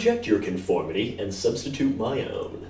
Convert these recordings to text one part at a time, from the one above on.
reject your conformity and substitute my own.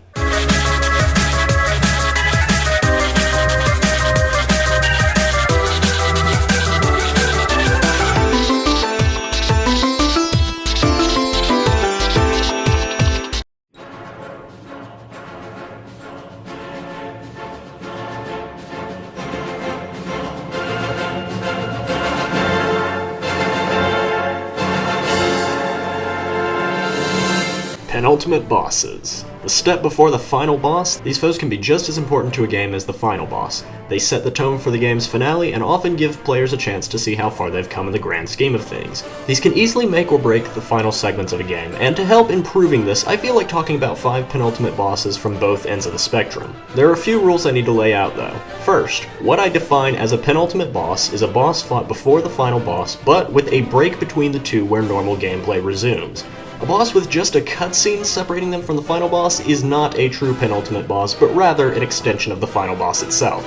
Penultimate bosses. The step before the final boss, these foes can be just as important to a game as the final boss. They set the tone for the game's finale and often give players a chance to see how far they've come in the grand scheme of things. These can easily make or break the final segments of a game, and to help improving this, I feel like talking about 5 penultimate bosses from both ends of the spectrum. There are a few rules I need to lay out though. First, what I define as a penultimate boss is a boss fought before the final boss, but with a break between the two where normal gameplay resumes. A boss with just a cutscene separating them from the final boss is not a true penultimate boss, but rather an extension of the final boss itself.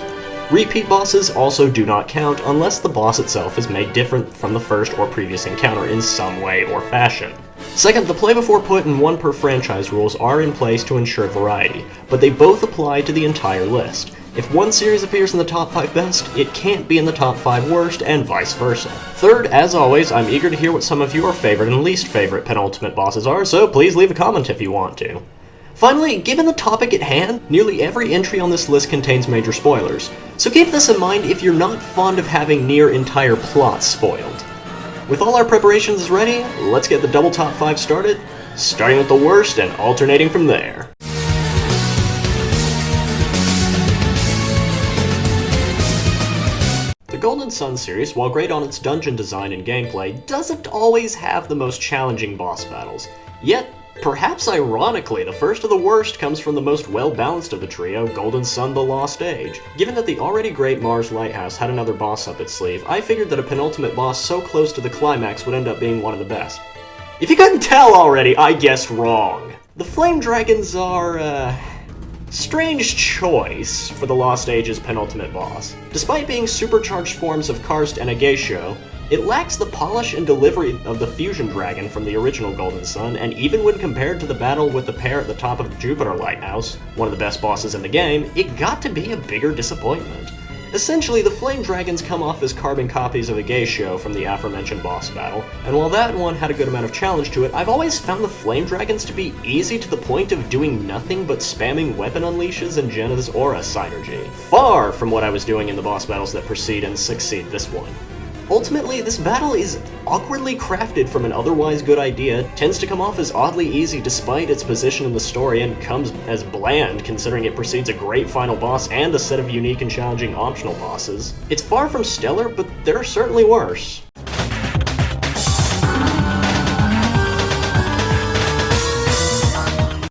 Repeat bosses also do not count unless the boss itself is made different from the first or previous encounter in some way or fashion. Second, the play before put and one per franchise rules are in place to ensure variety, but they both apply to the entire list. If one series appears in the top 5 best, it can't be in the top 5 worst, and vice versa. Third, as always, I'm eager to hear what some of your favorite and least favorite penultimate bosses are, so please leave a comment if you want to. Finally, given the topic at hand, nearly every entry on this list contains major spoilers, so keep this in mind if you're not fond of having near entire plots spoiled. With all our preparations ready, let's get the double top 5 started, starting with the worst and alternating from there. The Golden Sun series, while great on its dungeon design and gameplay, doesn't always have the most challenging boss battles. Yet, perhaps ironically, the first of the worst comes from the most well-balanced of the trio, Golden Sun: The Lost Age. Given that the already great Mars Lighthouse had another boss up its sleeve, I figured that a penultimate boss so close to the climax would end up being one of the best. If you couldn't tell already, I guessed wrong. The Flame Dragons are, strange choice for the Lost Age's penultimate boss. Despite being supercharged forms of Karst and Ageisho, it lacks the polish and delivery of the Fusion Dragon from the original Golden Sun, and even when compared to the battle with the pair at the top of Jupiter Lighthouse, one of the best bosses in the game, it got to be a bigger disappointment. Essentially, the Flame Dragons come off as carbon copies of Ageisho from the aforementioned boss battle, and while that one had a good amount of challenge to it, I've always found the Flame Dragons to be easy to the point of doing nothing but spamming weapon unleashes and Jenna's aura synergy. Far from what I was doing in the boss battles that precede and succeed this one. Ultimately, this battle is awkwardly crafted from an otherwise good idea, tends to come off as oddly easy despite its position in the story, and comes as bland considering it precedes a great final boss and a set of unique and challenging optional bosses. It's far from stellar, but there are certainly worse.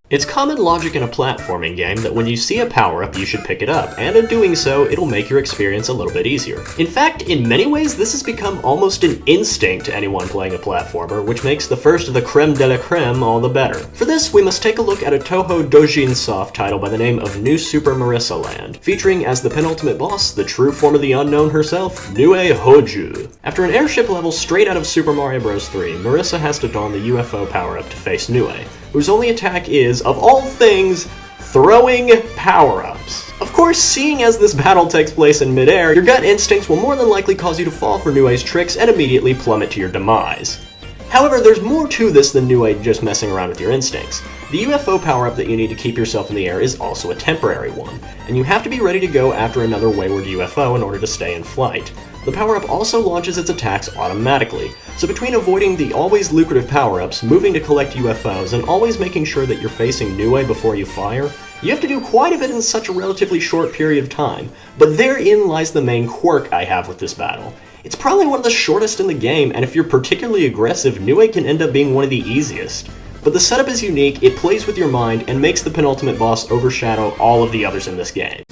It's common logic in a platforming game that when you see a power-up, you should pick it up, and in doing so, it'll make your experience a little bit easier. In fact, in many ways, this has become almost an instinct to anyone playing a platformer, which makes the first of the creme de la creme all the better. For this, we must take a look at a Toho Dojin soft title by the name of New Super Marissa Land, featuring as the penultimate boss, the true form of the unknown herself, Nue Hoju. After an airship level straight out of Super Mario Bros. 3, Marissa has to don the UFO power-up to face Nue, whose only attack is, of all things, throwing power-ups. Of course, seeing as this battle takes place in midair, your gut instincts will more than likely cause you to fall for Nue's tricks and immediately plummet to your demise. However, there's more to this than Nue just messing around with your instincts. The UFO power-up that you need to keep yourself in the air is also a temporary one, and you have to be ready to go after another wayward UFO in order to stay in flight. The power-up also launches its attacks automatically, so between avoiding the always lucrative power-ups, moving to collect UFOs, and always making sure that you're facing Nue before you fire, you have to do quite a bit in such a relatively short period of time. But therein lies the main quirk I have with this battle. It's probably one of the shortest in the game, and if you're particularly aggressive, Nue can end up being one of the easiest. But the setup is unique, it plays with your mind, and makes the penultimate boss overshadow all of the others in this game.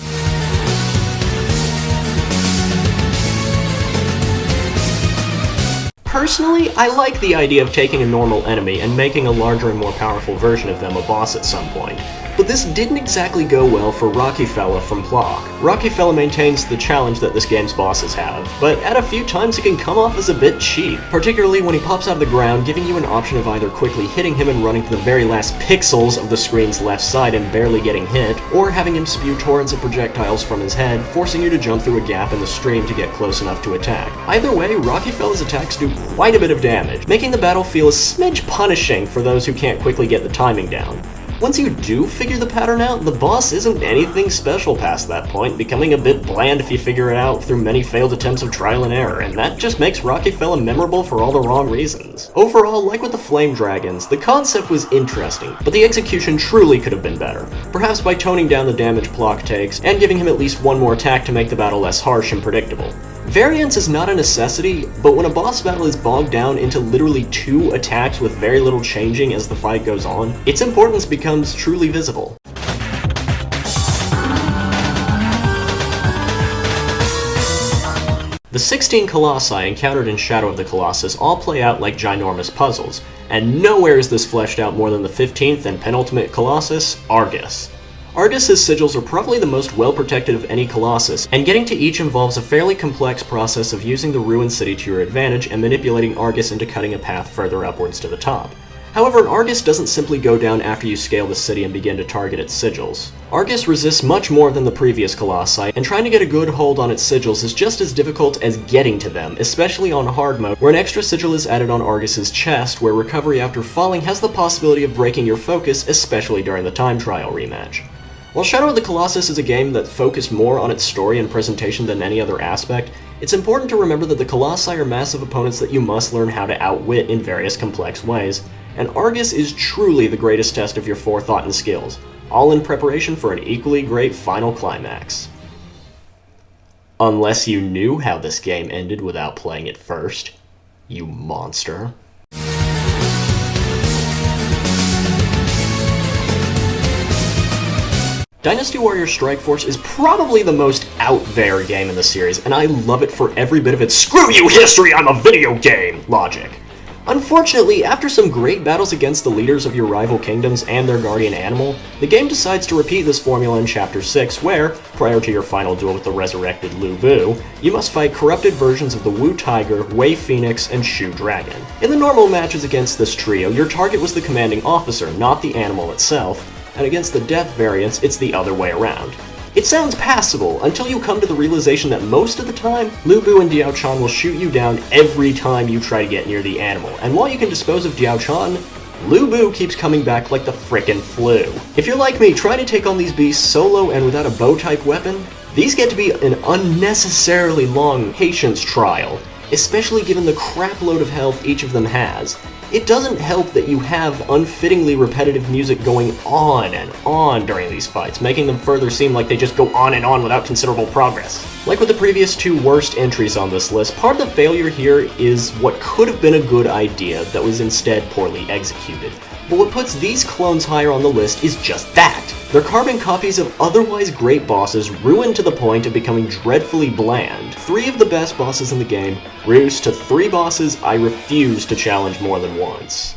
Personally, I like the idea of taking a normal enemy and making a larger and more powerful version of them a boss at some point. But this didn't exactly go well for Rockyfella from Plock. Rockyfella maintains the challenge that this game's bosses have, but at a few times it can come off as a bit cheap, particularly when he pops out of the ground, giving you an option of either quickly hitting him and running to the very last pixels of the screen's left side and barely getting hit, or having him spew torrents of projectiles from his head, forcing you to jump through a gap in the stream to get close enough to attack. Either way, Rockyfella's attacks do quite a bit of damage, making the battle feel a smidge punishing for those who can't quickly get the timing down. Once you do figure the pattern out, the boss isn't anything special past that point, becoming a bit bland if you figure it out through many failed attempts of trial and error, and that just makes Rockyfella memorable for all the wrong reasons. Overall, like with the Flame Dragons, the concept was interesting, but the execution truly could have been better, perhaps by toning down the damage Plock takes, and giving him at least one more attack to make the battle less harsh and predictable. Variance is not a necessity, but when a boss battle is bogged down into literally 2 attacks with very little changing as the fight goes on, its importance becomes truly visible. The 16 Colossi encountered in Shadow of the Colossus all play out like ginormous puzzles, and nowhere is this fleshed out more than the 15th and penultimate Colossus, Argus. Argus's sigils are probably the most well-protected of any Colossus, and getting to each involves a fairly complex process of using the ruined city to your advantage and manipulating Argus into cutting a path further upwards to the top. However, an Argus doesn't simply go down after you scale the city and begin to target its sigils. Argus resists much more than the previous Colossi, and trying to get a good hold on its sigils is just as difficult as getting to them, especially on hard mode, where an extra sigil is added on Argus's chest, where recovery after falling has the possibility of breaking your focus, especially during the time trial rematch. While Shadow of the Colossus is a game that focused more on its story and presentation than any other aspect, it's important to remember that the Colossi are massive opponents that you must learn how to outwit in various complex ways, and Argus is truly the greatest test of your forethought and skills, all in preparation for an equally great final climax. Unless you knew how this game ended without playing it first, you monster. Dynasty Warriors Strike Force is probably the most out there game in the series, and I love it for every bit of its "screw you history, I'm a video game" logic. Unfortunately, after some great battles against the leaders of your rival kingdoms and their guardian animal, the game decides to repeat this formula in Chapter 6, where, prior to your final duel with the resurrected Lu Bu, you must fight corrupted versions of the Wu Tiger, Wei Phoenix, and Shu Dragon. In the normal matches against this trio, your target was the commanding officer, not the animal itself, and against the death variants, it's the other way around. It sounds passable, until you come to the realization that most of the time, Lu Bu and Diao Chan will shoot you down every time you try to get near the animal, and while you can dispose of Diao Chan, Lu Bu keeps coming back like the frickin' flu. If you're like me, trying to take on these beasts solo and without a bow-type weapon, these get to be an unnecessarily long patience trial, especially given the crapload of health each of them has. It doesn't help that you have unfittingly repetitive music going on and on during these fights, making them further seem like they just go on and on without considerable progress. Like with the previous 2 worst entries on this list, part of the failure here is what could have been a good idea that was instead poorly executed. But what puts these clones higher on the list is just that. They're carbon copies of otherwise great bosses ruined to the point of becoming dreadfully bland. 3 of the best bosses in the game reduced to 3 bosses I refuse to challenge more than once.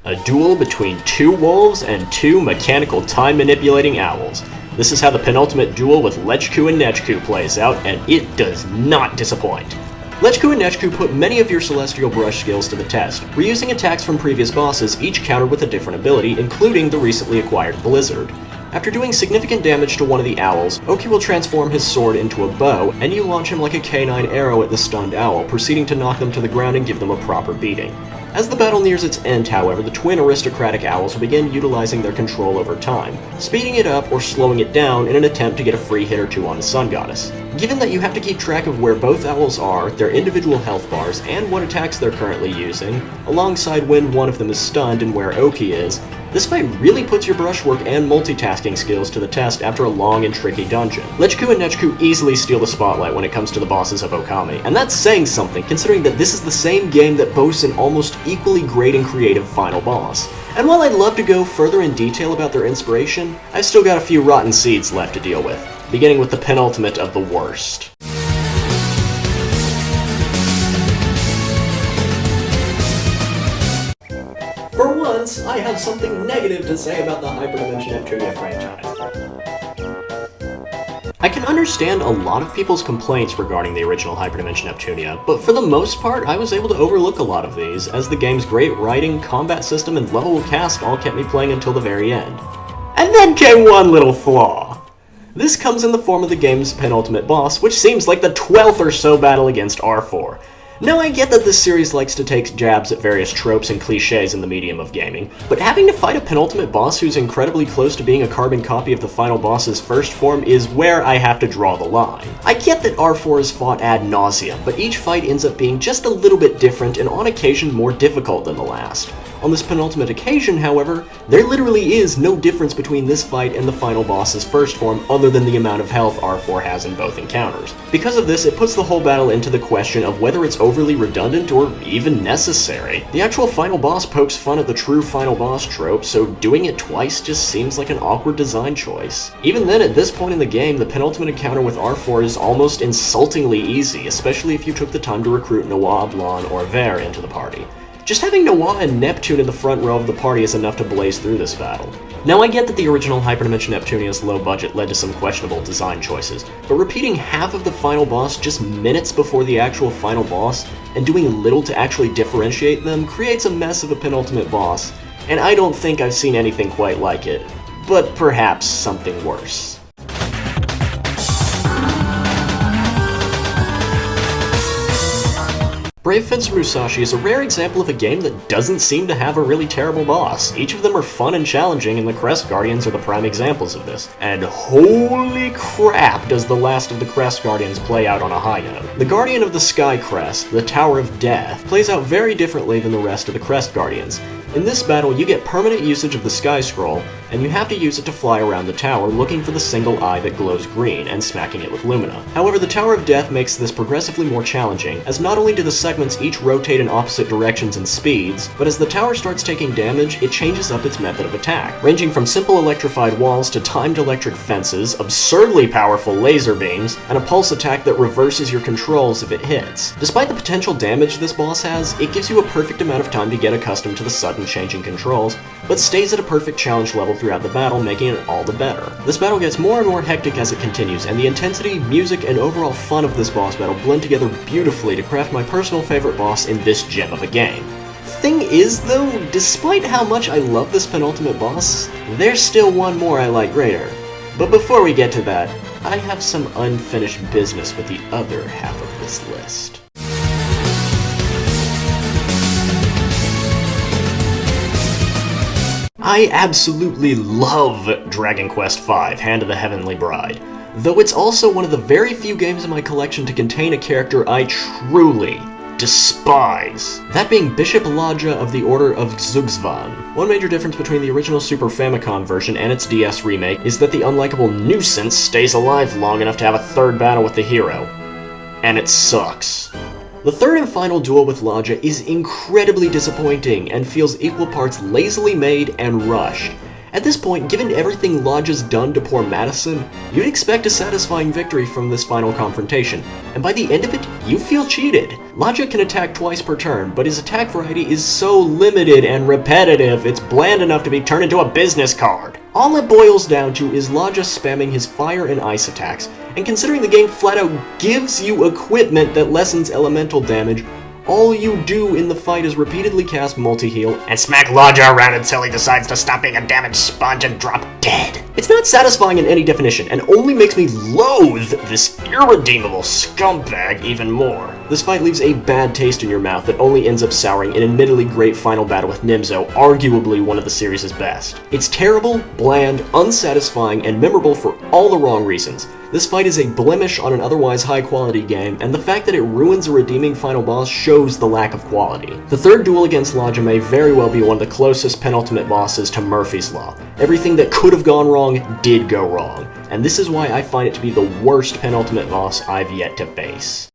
A duel between 2 wolves and 2 mechanical time-manipulating owls. This is how the penultimate duel with Lechku and Nechku plays out, and it does not disappoint. Lechku and Nechku put many of your Celestial Brush skills to the test, reusing attacks from previous bosses, each countered with a different ability, including the recently acquired Blizzard. After doing significant damage to one of the owls, Oki will transform his sword into a bow, and you launch him like a canine arrow at the stunned owl, proceeding to knock them to the ground and give them a proper beating. As the battle nears its end, however, the twin aristocratic owls will begin utilizing their control over time, speeding it up or slowing it down in an attempt to get a free hit or 2 on the Sun Goddess. Given that you have to keep track of where both owls are, their individual health bars, and what attacks they're currently using, alongside when one of them is stunned and where Oki is, this fight really puts your brushwork and multitasking skills to the test after a long and tricky dungeon. Lechku and Nechku easily steal the spotlight when it comes to the bosses of Okami, and that's saying something considering that this is the same game that boasts an almost equally great and creative final boss. And while I'd love to go further in detail about their inspiration, I've still got a few rotten seeds left to deal with, beginning with the penultimate of the worst. For once, I have something negative to say about the Hyperdimension Neptunia franchise. I can understand a lot of people's complaints regarding the original Hyperdimension Neptunia, but for the most part, I was able to overlook a lot of these, as the game's great writing, combat system, and lovable cast all kept me playing until the very end. And then came one little flaw. This comes in the form of the game's penultimate boss, which seems like the 12th or so battle against Arfoire. Now, I get that this series likes to take jabs at various tropes and cliches in the medium of gaming, but having to fight a penultimate boss who's incredibly close to being a carbon copy of the final boss's first form is where I have to draw the line. I get that Arfoire is fought ad nauseum, but each fight ends up being just a little bit different and on occasion more difficult than the last. On this penultimate occasion, however, there literally is no difference between this fight and the final boss's first form other than the amount of health Arfoire has in both encounters. Because of this, it puts the whole battle into the question of whether it's overly redundant or even necessary. The actual final boss pokes fun at the true final boss trope, so doing it twice just seems like an awkward design choice. Even then, at this point in the game, the penultimate encounter with Arfoire is almost insultingly easy, especially if you took the time to recruit Noah, Blanc, or Vert into the party. Just having Noah and Neptune in the front row of the party is enough to blaze through this battle. Now, I get that the original Hyperdimension Neptunia's low budget led to some questionable design choices, but repeating half of the final boss just minutes before the actual final boss, and doing little to actually differentiate them, creates a mess of a penultimate boss, and I don't think I've seen anything quite like it, but perhaps something worse. Brave Fencer Musashi is a rare example of a game that doesn't seem to have a really terrible boss. Each of them are fun and challenging, and the Crest Guardians are the prime examples of this. And holy crap does the last of the Crest Guardians play out on a high note. The Guardian of the Sky Crest, the Tower of Death, plays out very differently than the rest of the Crest Guardians. In this battle, you get permanent usage of the Sky Scroll, and you have to use it to fly around the tower looking for the single eye that glows green and smacking it with Lumina. However, the Tower of Death makes this progressively more challenging, as not only do the segments each rotate in opposite directions and speeds, but as the tower starts taking damage, it changes up its method of attack, ranging from simple electrified walls to timed electric fences, absurdly powerful laser beams, and a pulse attack that reverses your controls if it hits. Despite the potential damage this boss has, it gives you a perfect amount of time to get accustomed to the sudden changing controls, but stays at a perfect challenge level throughout the battle, making it all the better. This battle gets more and more hectic as it continues, and the intensity, music, and overall fun of this boss battle blend together beautifully to craft my personal favorite boss in this gem of a game. Thing is, though, despite how much I love this penultimate boss, there's still one more I like greater. But before we get to that, I have some unfinished business with the other half of this list. I absolutely love Dragon Quest V: Hand of the Heavenly Bride, though it's also one of the very few games in my collection to contain a character I truly despise. That being Bishop Lodja of the Order of Zugzvan. One major difference between the original Super Famicom version and its DS remake is that the unlikable nuisance stays alive long enough to have a third battle with the hero. And it sucks. The third and final duel with Lodja is incredibly disappointing and feels equal parts lazily made and rushed. At this point, given everything Lodja's done to poor Madison, you'd expect a satisfying victory from this final confrontation, and by the end of it, you feel cheated. Lodja can attack twice per turn, but his attack variety is so limited and repetitive, it's bland enough to be turned into a business card. All it boils down to is Lodja spamming his fire and ice attacks, and considering the game flat out gives you equipment that lessens elemental damage, all you do in the fight is repeatedly cast multi-heal and smack Lodja around until he decides to stop being a damaged sponge and drop dead. It's not satisfying in any definition, and only makes me loathe this irredeemable scumbag even more. This fight leaves a bad taste in your mouth that only ends up souring an admittedly great final battle with Nimzo, arguably one of the series' best. It's terrible, bland, unsatisfying, and memorable for all the wrong reasons. This fight is a blemish on an otherwise high-quality game, and the fact that it ruins a redeeming final boss shows the lack of quality. The third duel against Lodja may very well be one of the closest penultimate bosses to Murphy's Law. Everything that could have gone wrong did go wrong, and this is why I find it to be the worst penultimate boss I've yet to face.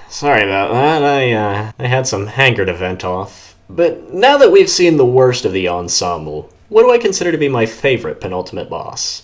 Sorry about that, I had some hanker to vent off. But now that we've seen the worst of the ensemble, what do I consider to be my favorite penultimate boss?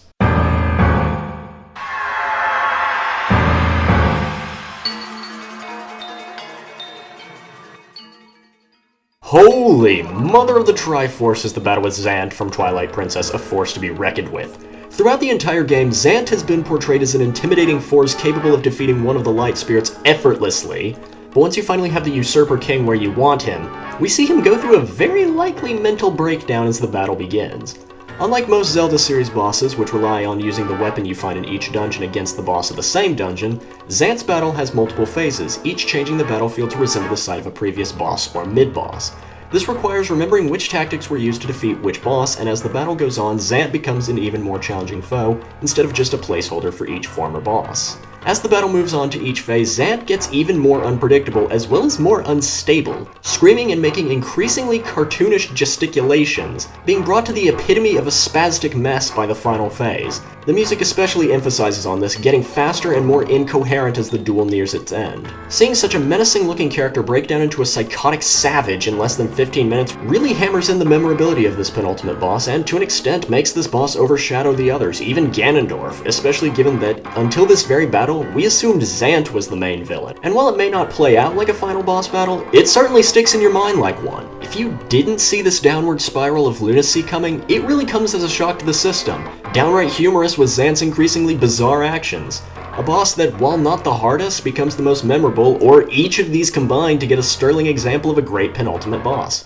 Holy mother of the Triforce is the battle with Zant from Twilight Princess, a force to be reckoned with. Throughout the entire game, Zant has been portrayed as an intimidating force capable of defeating one of the light spirits effortlessly, but once you finally have the Usurper King where you want him, we see him go through a very likely mental breakdown as the battle begins. Unlike most Zelda series bosses, which rely on using the weapon you find in each dungeon against the boss of the same dungeon, Zant's battle has multiple phases, each changing the battlefield to resemble the site of a previous boss or mid-boss. This requires remembering which tactics were used to defeat which boss, and as the battle goes on, Zant becomes an even more challenging foe, instead of just a placeholder for each former boss. As the battle moves on to each phase, Zant gets even more unpredictable as well as more unstable, screaming and making increasingly cartoonish gesticulations, being brought to the epitome of a spastic mess by the final phase. The music especially emphasizes on this, getting faster and more incoherent as the duel nears its end. Seeing such a menacing looking character break down into a psychotic savage in less than 15 minutes really hammers in the memorability of this penultimate boss, and to an extent makes this boss overshadow the others, even Ganondorf, especially given that until this very battle, we assumed Zant was the main villain. And while it may not play out like a final boss battle, it certainly sticks in your mind like one. If you didn't see this downward spiral of lunacy coming, it really comes as a shock to the system. Downright humorous with Zant's increasingly bizarre actions. A boss that, while not the hardest, becomes the most memorable, or each of these combined to get a sterling example of a great penultimate boss.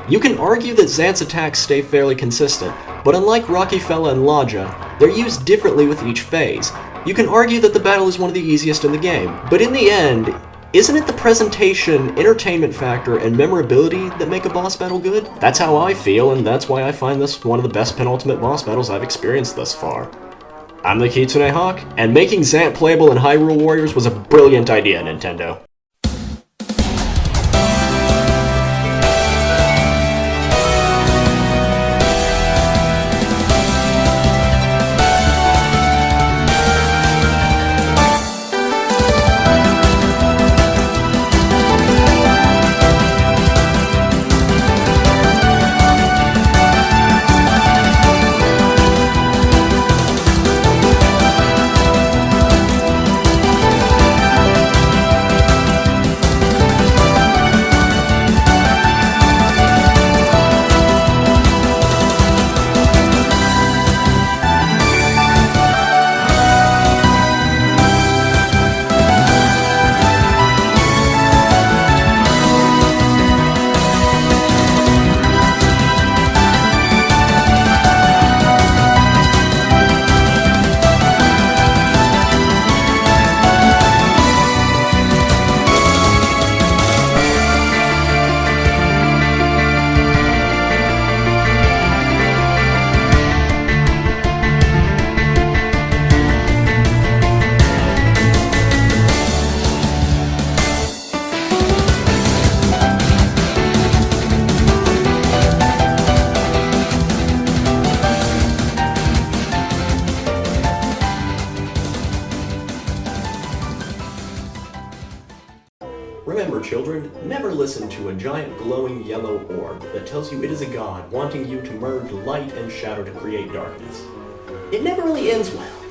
You can argue that Zant's attacks stay fairly consistent, but unlike Rocky Fella and Laja, they're used differently with each phase. You can argue that the battle is one of the easiest in the game, but in the end, isn't it the presentation, entertainment factor, and memorability that make a boss battle good? That's how I feel, and that's why I find this one of the best penultimate boss battles I've experienced thus far. I'm the Kitsune Hawk, and making Zant playable in Hyrule Warriors was a brilliant idea, Nintendo. Remember, children, never listen to a giant glowing yellow orb that tells you it is a god wanting you to merge light and shadow to create darkness. It never really ends well.